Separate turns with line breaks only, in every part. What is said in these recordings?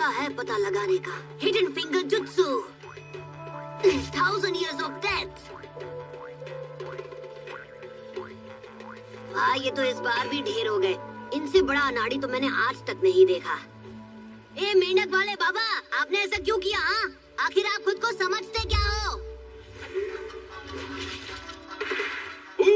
तरीका है पता लगाने का। Hidden finger jutsu. 1000 years of death। वाह, ये तो इस बार भी ढेर हो गए। इनसे बड़ा अनाड़ी तो मैंने आज तक नहीं देखा। ए मेंढक वाले बाबा, आपने ऐसा क्यों किया? हाँ, आखिर आप खुद को समझते क्या हो?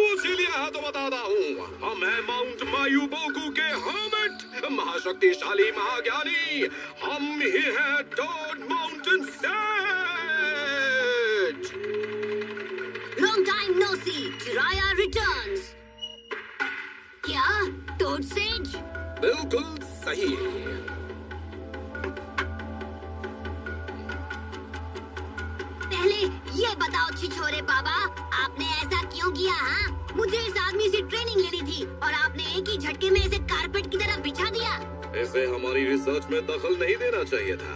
इसीलिए हाँ तो बताता हूँ, हम हैं माउंट मायुबोकू के हर्मिट, महाशक्तिशाली महाज्ञानी। हम ही हैं toad mountain sage.
Long time no see, Jiraiya returns। क्या टोड सेज?
बिल्कुल सही।
पहले ये बताओ छिछोरे बाबा, आपने ऐसा क्यों किया? हाँ, मुझे इस आदमी से ट्रेनिंग लेनी थी और आपने एक ही झटके में इसे कारपेट की तरह बिछा दिया।
इसे हमारी रिसर्च में दखल नहीं देना चाहिए था।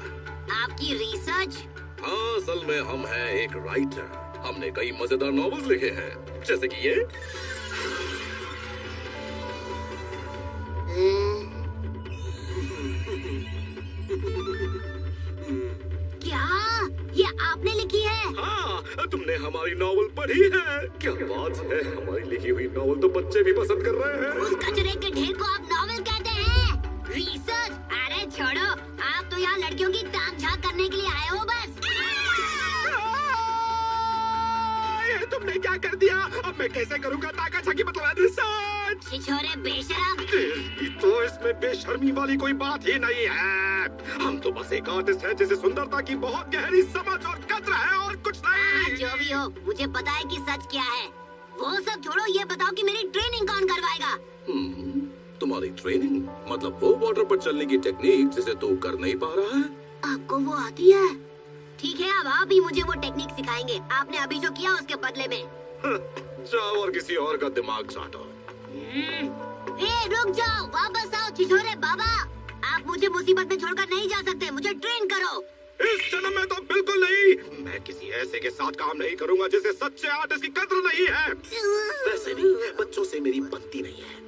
आपकी रिसर्च?
हाँ, असल में हम हैं एक राइटर। हमने कई मजेदार नॉवेल्स लिखे हैं, जैसे कि ये।
क्या ये आपने लिखी है?
हाँ, तुमने हमारी नॉवेल पढ़ी है? क्या बात है, हमारी लिखी हुई नॉवेल तो बच्चे भी पसंद कर रहे हैं।
उस कचरे के ढेर को आप नॉवेल कहते हैं? रिसर्च? अरे छोड़ो, आप तो यहाँ लड़कियों की ताक झांक करने के लिए आए हो बस।
ये तुमने क्या कर दिया? अब मैं कैसे करूँगा ताका झाकी मतलब रिसर्च?
छिछोरे बेशरम।
तो इसमें बेशर्मी वाली कोई बात ही नहीं है। हम तो बस एक आर्टिस्ट हैं जिसे सुंदरता की बहुत गहरी समझ और कद्र है, और कुछ नहीं।
जो भी हो, मुझे पता है कि सच क्या है। वो सब छोड़ो, ये बताओ कि मेरी ट्रेनिंग कौन करवाएगा?
तुम्हारी ट्रेनिंग मतलब वो वाटर पर चलने की टेक्निक जिसे तू कर नहीं पा रहा है?
आपको वो आती है? ठीक है, अब आप ही मुझे वो टेक्निक सिखाएंगे। आपने अभी जो किया उसके बदले में।
जाओ और किसी और का दिमाग चाटो।
रुक जाओ, वापस आओ छिछोरे बाबा। आप मुझे मुसीबत में छोड़कर नहीं जा सकते, मुझे ट्रेन करो।
इस जन्म में तो बिल्कुल नहीं। मैं किसी ऐसे के साथ काम नहीं करूंगा जिसे सच्चे आर्टिस्ट की कद्र नहीं है। वैसे भी बच्चों से मेरी बनती नहीं है।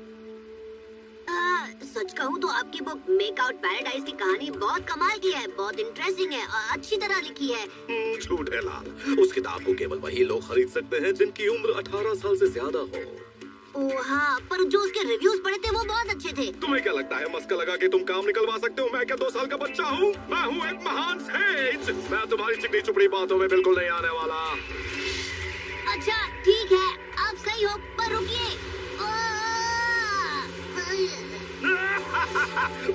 सच कहूँ तो आपकी बुक मेक आउट पैराडाइज की कहानी बहुत कमाल की है, बहुत इंटरेस्टिंग है और अच्छी तरह लिखी है।
झूठ है लाल, उस किताब को केवल वही लोग खरीद सकते हैं जिनकी उम्र 18 साल से ज्यादा हो।
ओह हाँ, पर जो उसके रिव्यूज पढ़े थे वो बहुत अच्छे थे।
तुम्हें क्या लगता है मस्का लगा के तुम काम निकलवा सकते हो? मैं क्या 2 साल का बच्चा हूँ? मैं हूँ एक महान सेज। मैं तुम्हारी चिकनी चुपड़ी बातों में बिल्कुल नहीं आने वाला।
अच्छा ठीक है, आप सही हो, पर रुकिए।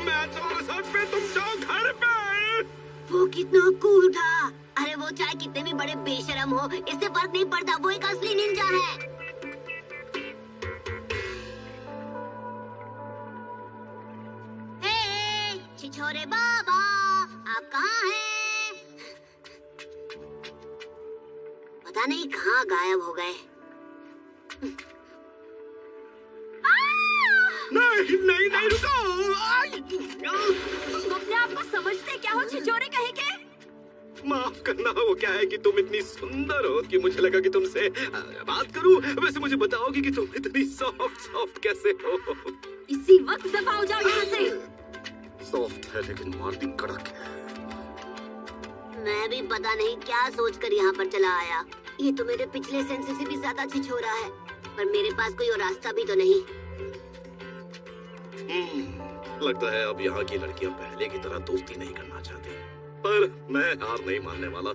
मैं चला सच में, तुम जाओ घर पे।
वो कितना कूल था। अरे वो चाहे कितने भी बड़े बेशरम हो, इससे फर्क नहीं पड़ता, वो एक असली निंजा है। छिछोरे बाबा, आप कहाँ हैं? पता नहीं कहाँ गायब हो गए।
नहीं नहीं नहीं, रुको।
तुम अपने आप को समझते क्या हो छिछोरे कहे के?
माफ करना, वो क्या है कि तुम इतनी सुंदर हो कि मुझे लगा कि तुमसे बात करूं। वैसे मुझे बताओगी कि तुम इतनी सॉफ्ट कैसे हो?
इसी वक्त दफा हो जाओ यहाँ से।
सॉफ्ट है लेकिन मारती कड़क है।
मैं भी पता नहीं क्या सोचकर यहाँ पर चला आया। ये तो मेरे पिछले सेंस से भी ज्यादा छिछोरा है, पर मेरे पास कोई और रास्ता भी तो नहीं।
लगता है अब यहाँ की लड़कियाँ पहले की तरह दोस्ती नहीं करना चाहती, पर मैं हार नहीं मानने वाला।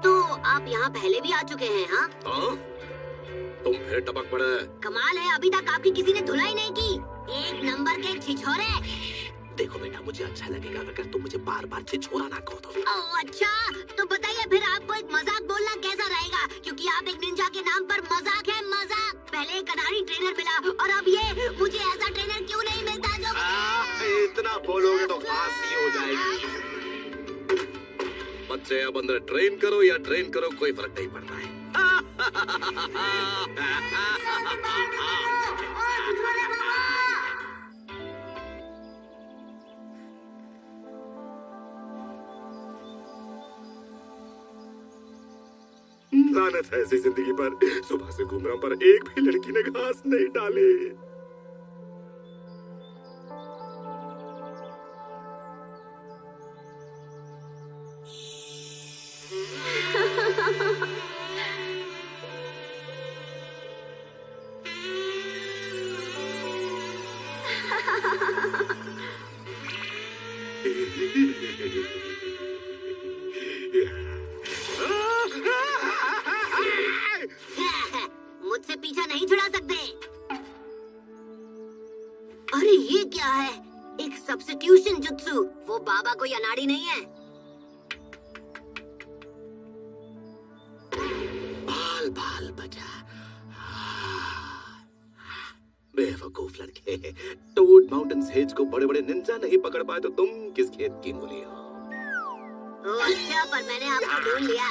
तो आप यहाँ पहले भी आ चुके हैं? हाँ,
तुम फिर टपक पड़े।
कमाल है, अभी तक आपकी किसी ने धुलाई नहीं की। एक नंबर के छिछोरे।
देखो बेटा, मुझे अच्छा लगेगा अगर तुम मुझे बार बार छिछोरा ना कहो तो।
ओह अच्छा, तो बताइए फिर आपको एक मजाक बोलना कैसा रहेगा? क्योंकि आप एक निंजा के नाम पर मजाक है मजाक। पहले एक अनाड़ी ट्रेनर मिला और अब ये, मुझे ऐसा ट्रेनर क्यों नहीं मिलता जो
इतना बोलोगे तो फांसी हो जाएगी। बच्चे अब अंदर ट्रेन करो या ट्रेन करो, कोई फर्क नहीं पड़ता है। लानत है ऐसी जिंदगी पर, सुबह से घूम रहा पर एक भी लड़की ने घास नहीं डाली।
मुझसे पीछा नहीं छुड़ा सकते। अरे ये क्या है? एक सब्स्टिट्यूशन जुत्सु। वो बाबा कोई अनाड़ी नहीं है।
बाल बाल बजा। बेवकूफ लड़के, टोड माउंटेन सेज को बड़े बड़े निंजा नहीं पकड़ पाए तो तुम किस खेत की मूली हो?
अच्छा, पर मैंने आपको ढूंढ लिया।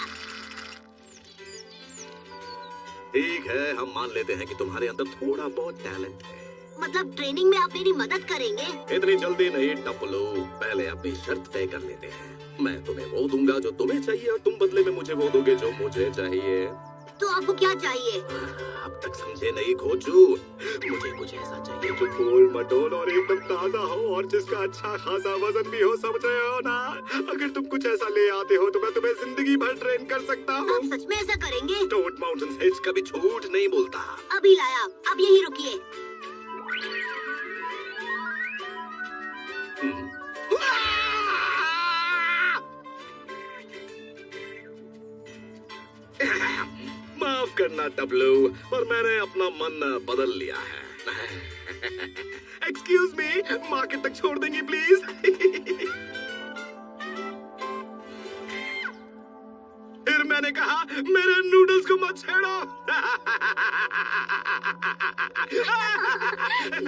ठीक है, हम मान लेते हैं कि तुम्हारे अंदर थोड़ा बहुत टैलेंट है।
मतलब ट्रेनिंग में आप मेरी मदद करेंगे?
इतनी जल्दी नहीं टपलो, पहले अपनी शर्त तय कर लेते हैं। मैं तुम्हें वो दूंगा जो तुम्हें चाहिए और तुम बदले में मुझे वो दोगे जो मुझे चाहिए।
तो आपको क्या चाहिए?
अब तक समझे नहीं खोजू। मुझे कुछ ऐसा चाहिए जो गोल मटोल और एकदम ताजा हो और जिसका अच्छा खासा वजन भी हो, समझ रहे हो ना? अगर तुम कुछ ऐसा ले आते हो तो मैं तुम्हें जिंदगी भर ट्रेन कर सकता हूँ।
आप सच में ऐसा करेंगे?
टोड माउंटेन सेज कभी झूठ नहीं बोलता।
अभी लाया, अब यही रुकिए। माफ करना टबलू, पर मैंने अपना मन बदल लिया है। एक्सक्यूज मी, मार्केट तक छोड़ देंगी प्लीज? फिर मैंने कहा मेरे नूडल्स को मत छेड़ो।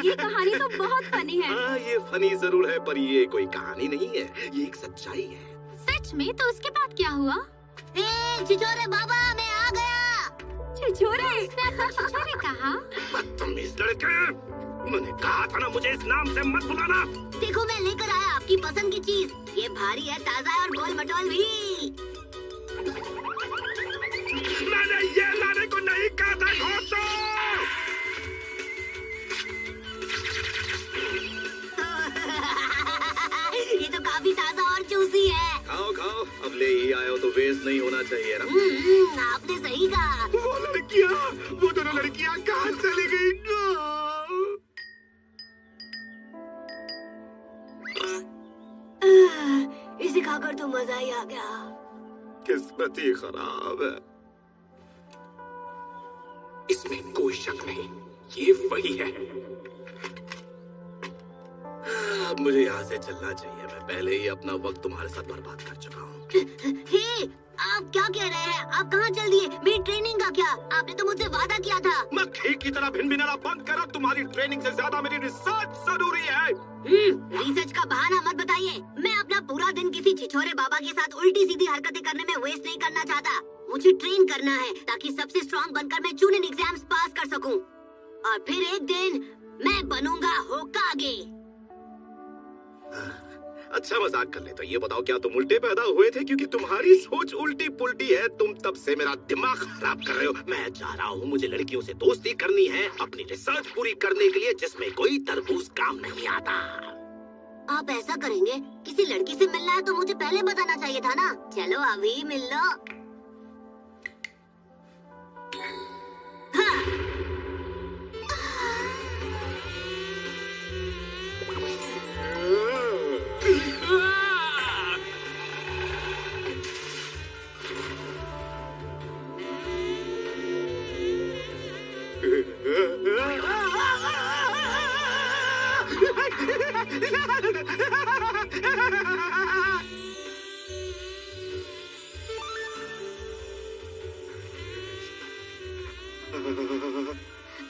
ये कहानी तो बहुत फनी है।
हाँ, ये फनी जरूर है, पर ये कोई कहानी नहीं है, ये एक सच्चाई है।
सच में? तो उसके बाद क्या हुआ?
छिछोरे बाबा, मैं आ गया।
छिछोरे? इसने आपको छिछोरे कहा?
बदतमीज लड़के, मैंने कहा था ना मुझे इस नाम से मत बुलाना।
देखो, मैं लेकर आया आपकी पसंद की चीज। ये भारी है, ताजा है और गोल मटोल भी।
मैंने ये लाने को नहीं कहा था, घोटो।
ये तो काफी ताजा और जूसी है।
खाओ खाओ, अब ले ही आए हो तो वेस्ट नहीं होना चाहिए ना।
आपने सही कहा।
वो लड़कियाँ, वो दोनों लड़कियाँ कहाँ चली गई?
इसे खाकर तो मजा ही आ गया।
किस्मत ही खराब है। इसमें कोई शक नहीं, ये वही है। अब मुझे यहाँ से चलना चाहिए। मैं पहले ही अपना वक्त तुम्हारे साथ बर्बाद कर चुका हूँ।
हे, आप क्या कह रहे हैं? आप कहाँ चल दिए? मेरी ट्रेनिंग का क्या? आपने तो मुझसे वादा किया था।
मैं ठीक की तरह भिन-भिनाना बंद कर। तुम्हारी ट्रेनिंग से ज्यादा मेरी रिसर्च जरूरी है।
रिसर्च का बहाना मत बताइए। मैं अपना पूरा दिन किसी छिछोरे बाबा के साथ उल्टी सीधी हरकतें करने में वेस्ट नहीं करना चाहता। मुझे ट्रेन करना है ताकि सबसे स्ट्रॉन्ग बनकर मैं चूनिन एग्जाम्स पास कर सकूं। और फिर एक दिन मैं बनूंगा होकागे।
अच्छा मजाक कर ले तो ये बताओ, क्या तुम उल्टे पैदा हुए थे? क्योंकि तुम्हारी सोच उल्टी पुल्टी है। तुम तब से मेरा दिमाग खराब कर रहे हो। मैं जा रहा हूँ, मुझे लड़कियों से दोस्ती करनी है अपनी रिसर्च पूरी करने के लिए, जिसमें कोई तरबूज काम नहीं आता।
आप ऐसा करेंगे? किसी लड़की से मिलना है तो मुझे पहले बताना चाहिए था ना। चलो अभी मिल लो। हाँ।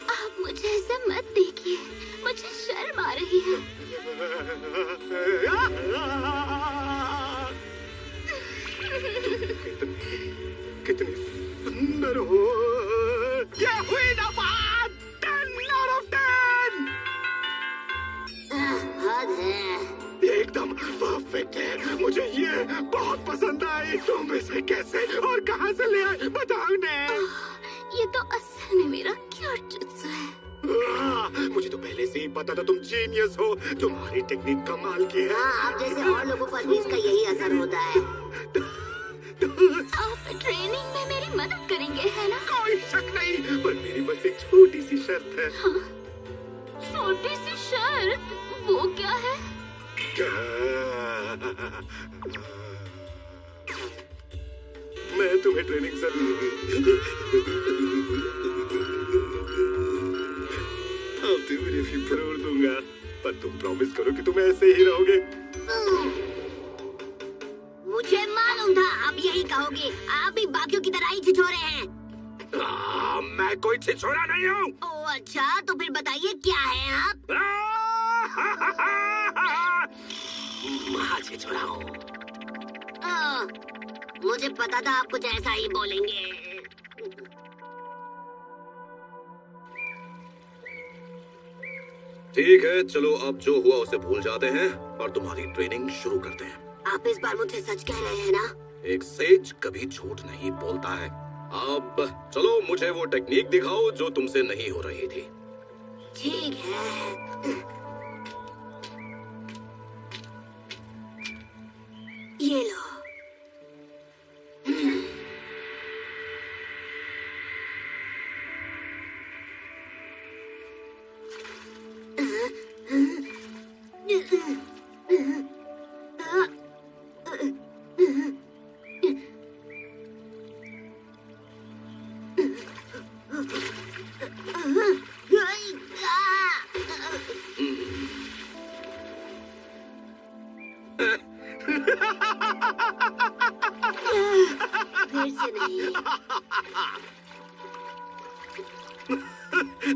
आप मुझे ऐसे मत देखिए, मुझे शर्म आ रही है।
कितनी सुंदर हो। ये हुई ना बात। 10 out of 10।
हद है।
एकदम परफेक्ट है। मुझे ये बहुत पसंद आई। तुम इसे कैसे और कहां से ले आए, बताओ ने।
ये तो असल में मेरा क्यूट जुत्सु है।
मुझे तो पहले से ही पता था तुम जीनियस हो। तुम्हारी टेक्निक कमाल की है।
हाँ, आप जैसे और लोगों पर भी इसका यही असर होता है।
आप ट्रेनिंग में मेरी
छोटी सी शर्त है।
छोटी सी शर्त? वो क्या है?
मैं तुम्हें ट्रेनिंग जरूर दूंगा, पर तुम प्रॉमिस करो कि तुम ऐसे ही रहोगे।
मुझे मालूम था आप यही कहोगे। आप भी बाकियों की तरह ही छिछोरे हैं।
मैं कोई छिछोरा नहीं हूँ।
ओह अच्छा, तो फिर बताइए क्या है आप?
मैं छिछोरा हूँ।
मुझे पता था आप कुछ ऐसा ही बोलेंगे।
ठीक है, चलो अब जो हुआ उसे भूल जाते हैं और तुम्हारी ट्रेनिंग शुरू करते हैं।
आप इस बार मुझसे सच कह रहे हैं ना?
एक सेज कभी झूठ नहीं बोलता है। अब चलो मुझे वो टेक्निक दिखाओ जो तुमसे नहीं हो रही थी।
ठीक है। ये लो।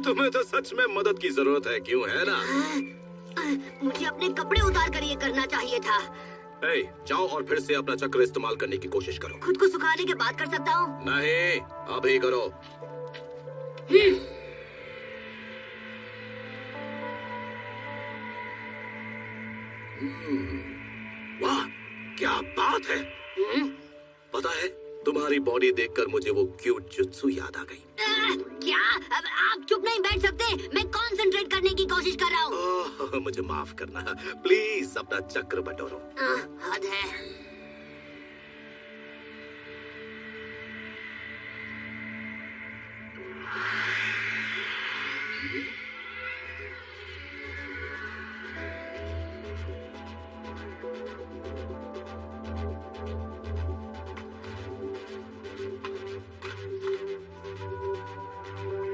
तुम्हें तो सच में मदद की जरूरत है, क्यों है ना?
मुझे अपने कपड़े उतार कर ये करना चाहिए था।
जाओ और फिर से अपना चक्र इस्तेमाल करने की कोशिश करो।
खुद को सुखाने के बाद कर सकता हूँ?
नहीं, अभी करो। वाह, क्या बात है। पता है, तुम्हारी बॉडी देखकर मुझे वो क्यूट जुत्सु याद आ गई।
क्या? अब आप चुप नहीं बैठ सकते? मैं कंसंट्रेट करने की कोशिश कर रहा हूँ।
मुझे माफ करना, प्लीज अपना चक्र बटोरो।
हद है।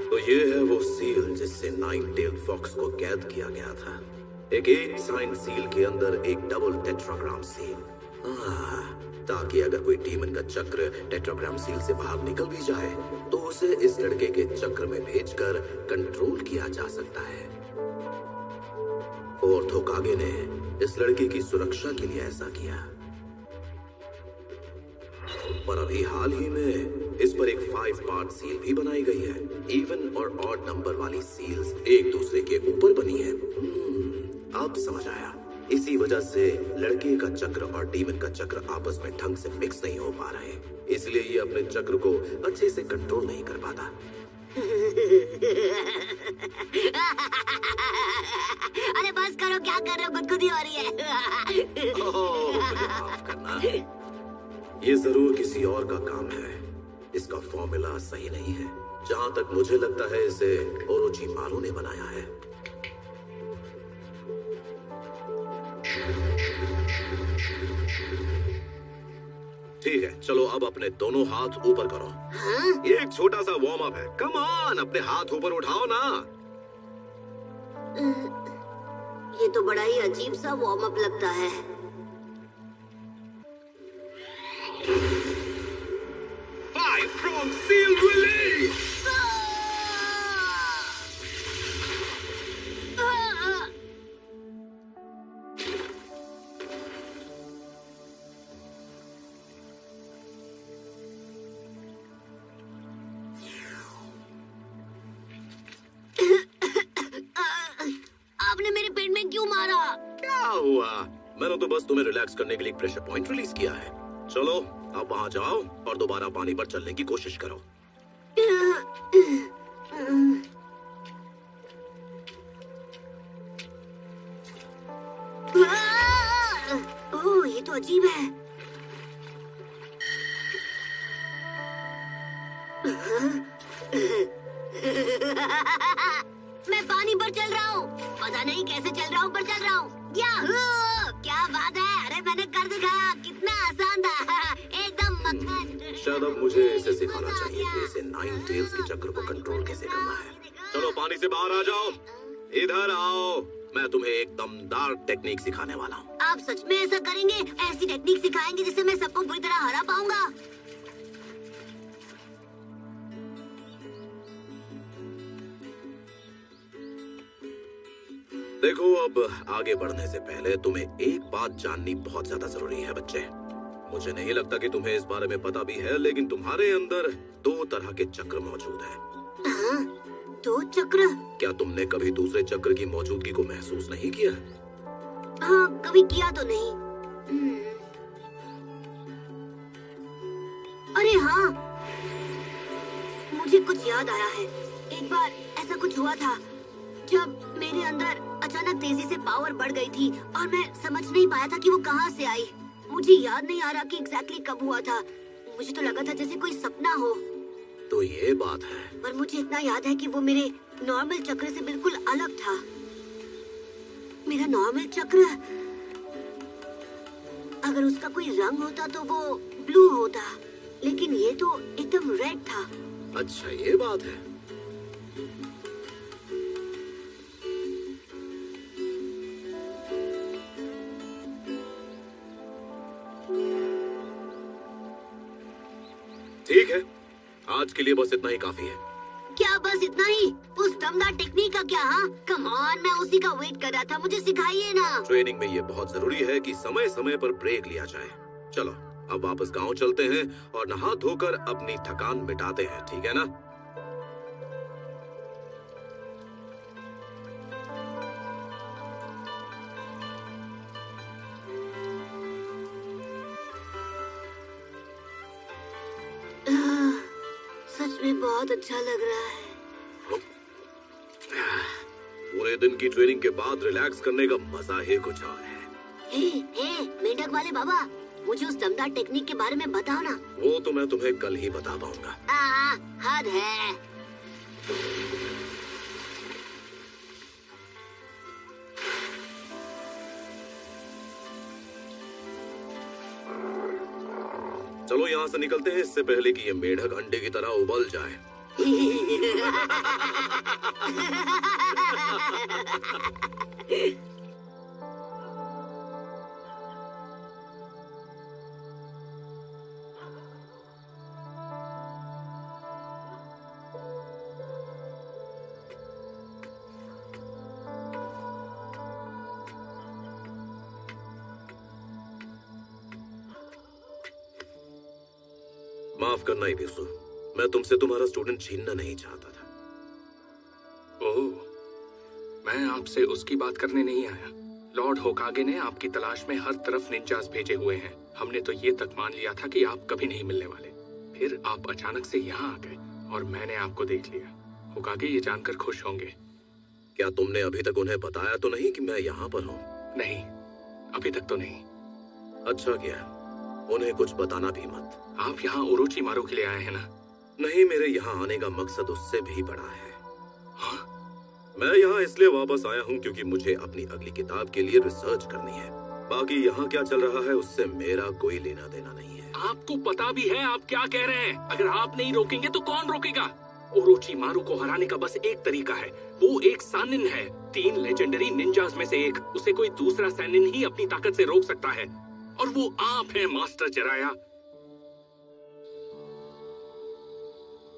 तो ये है वो सील जिससे नाइन टेल्ड फॉक्स को कैद किया गया था। एक साइन सील के अंदर एक डबल टेट्राग्राम सील, ताकि अगर कोई डीमन का चक्र टेट्राग्राम सील से बाहर निकल भी जाए तो उसे इस लड़के के चक्र में भेजकर कंट्रोल किया जा सकता है। फोर्थ होकागे ने इस लड़के की सुरक्षा के लिए ऐसा किया, पर अभी हाल ही में इस पर एक 5 पार्ट सील भी बनाई गई है। इवन और ऑड नंबर वाली सील्स एक दूसरे के ऊपर बनी है। अब समझ आया, इसी वजह से लड़के का चक्र और डीमन का चक्र आपस में ढंग से मिक्स नहीं हो पा रहे, इसलिए ये अपने चक्र को अच्छे से कंट्रोल नहीं कर पाता।
अरे बस करो, क्या कर रहे हो? गुदगुदी हो रही है।
मुझे माफ करना, ये जरूर किसी और का काम है। इसका फॉर्मूला सही नहीं है। जहां तक मुझे लगता है इसे ओरोचिमारू ने बनाया है। ठीक है, चलो अब अपने दोनों हाथ ऊपर करो। ये एक छोटा सा वार्म अप है। कम ऑन, अपने हाथ ऊपर उठाओ ना।
ये तो बड़ा ही अजीब सा वार्म अप लगता है।
Five strong seal release!
आपने मेरे पेट में क्यों मारा?
क्या हुआ? मैंने तो बस तुम्हें रिलैक्स करने के लिए प्रेशर पॉइंट रिलीज किया है। चलो अब वहां जाओ और दोबारा पानी पर चलने की कोशिश करो।
ओह, ये तो अजीब है। क्या बात है, अरे मैंने कर दिखाया, कितना आसान था। एकदम मक्खन।
शायद अब मुझे इसे सिखाना चाहिए कि इसे नाइन टेल्स के चक्र को कंट्रोल कैसे करना है। चलो पानी से बाहर आ जाओ, इधर आओ, मैं तुम्हें एक दमदार टेक्निक सिखाने वाला हूँ।
आप सच में ऐसा करेंगे? ऐसी टेक्निक सिखाएंगे जिससे मैं सबको पूरी तरह हरा पाऊंगा?
देखो, अब आगे बढ़ने से पहले तुम्हें एक बात जाननी बहुत ज्यादा जरूरी है बच्चे। मुझे नहीं लगता कि तुम्हें इस बारे में पता भी है, लेकिन तुम्हारे अंदर 2 तरह के चक्र मौजूद हैं।
हाँ, 2 चक्र?
क्या तुमने कभी दूसरे चक्र की मौजूदगी को महसूस नहीं किया?
हाँ, कभी किया तो नहीं। अरे हाँ, मुझे कुछ याद आया है। एक बार ऐसा कुछ हुआ था जब मेरे अंदर अचानक तेजी से पावर बढ़ गई थी और मैं समझ नहीं पाया था कि वो कहाँ से आई। मुझे याद नहीं आ रहा कि एग्जैक्टली कब हुआ था। मुझे तो लगा था जैसे कोई सपना हो।
तो ये बात है।
पर मुझे इतना याद है कि वो मेरे नॉर्मल चक्र से बिल्कुल अलग था। मेरा नॉर्मल चक्र, अगर उसका कोई रंग होता तो वो ब्लू होता, लेकिन ये तो एकदम रेड था।
अच्छा, ये बात है। ठीक है, आज के लिए बस इतना ही काफी है।
क्या बस इतना ही? उस दमदार टेक्निक का क्या? हाँ, कम ऑन, मैं उसी का वेट कर रहा था, मुझे सिखाइए ना।
ट्रेनिंग में ये बहुत जरूरी है कि समय समय पर ब्रेक लिया जाए। चलो, अब वापस गांव चलते हैं और नहा धोकर अपनी थकान मिटाते हैं, ठीक है ना?
सच में बहुत अच्छा लग रहा है।
पूरे दिन की ट्रेनिंग के बाद रिलैक्स करने का मजा ही कुछ और है।
हे, मेंढक वाले बाबा, मुझे उस दमदार टेक्निक के बारे में बताओ ना।
वो तो मैं तुम्हें कल ही बता पाऊंगा।
हद है।
चलो यहाँ से निकलते हैं, इससे पहले कि ये मेढक अंडे की तरह उबल जाए। माफ करना ही बिरसू, मैं तुमसे तुम्हारा स्टूडेंट छीनना नहीं चाहता था।
ओह, मैं आपसे उसकी बात करने नहीं आया। लॉर्ड होकागे ने आपकी तलाश में हर तरफ निंजास भेजे हुए हैं। हमने तो ये तक मान लिया था कि आप कभी नहीं मिलने वाले। फिर आप अचानक से यहाँ आ गए और मैंने आपको देख लिया। होकागे ये जानकर खुश होंगे।
क्या तुमने अभी तक उन्हें बताया तो नहीं कि मैं यहाँ पर हूँ?
नहीं, अभी तक तो नहीं।
अच्छा किया, उन्हें कुछ बताना भी मत।
आप यहाँ ओरोचिमारू के लिए आए हैं ना?
नहीं, मेरे यहाँ आने का मकसद उससे भी बड़ा है।
हाँ?
मैं यहाँ इसलिए वापस आया हूँ क्योंकि मुझे अपनी अगली किताब के लिए रिसर्च करनी है। बाकी यहाँ क्या चल रहा है उससे मेरा कोई लेना देना नहीं है।
आपको पता भी है आप क्या कह रहे हैं? अगर आप नहीं रोकेंगे तो कौन रोकेगा? ओरोचिमारू को हराने का बस एक तरीका है, वो एक सैनिन है। 3 लेजेंडरी निंजास में से एक। उसे कोई दूसरा सैनिन ही अपनी ताकत से रोक सकता है, और वो आप हैं मास्टर जिराया।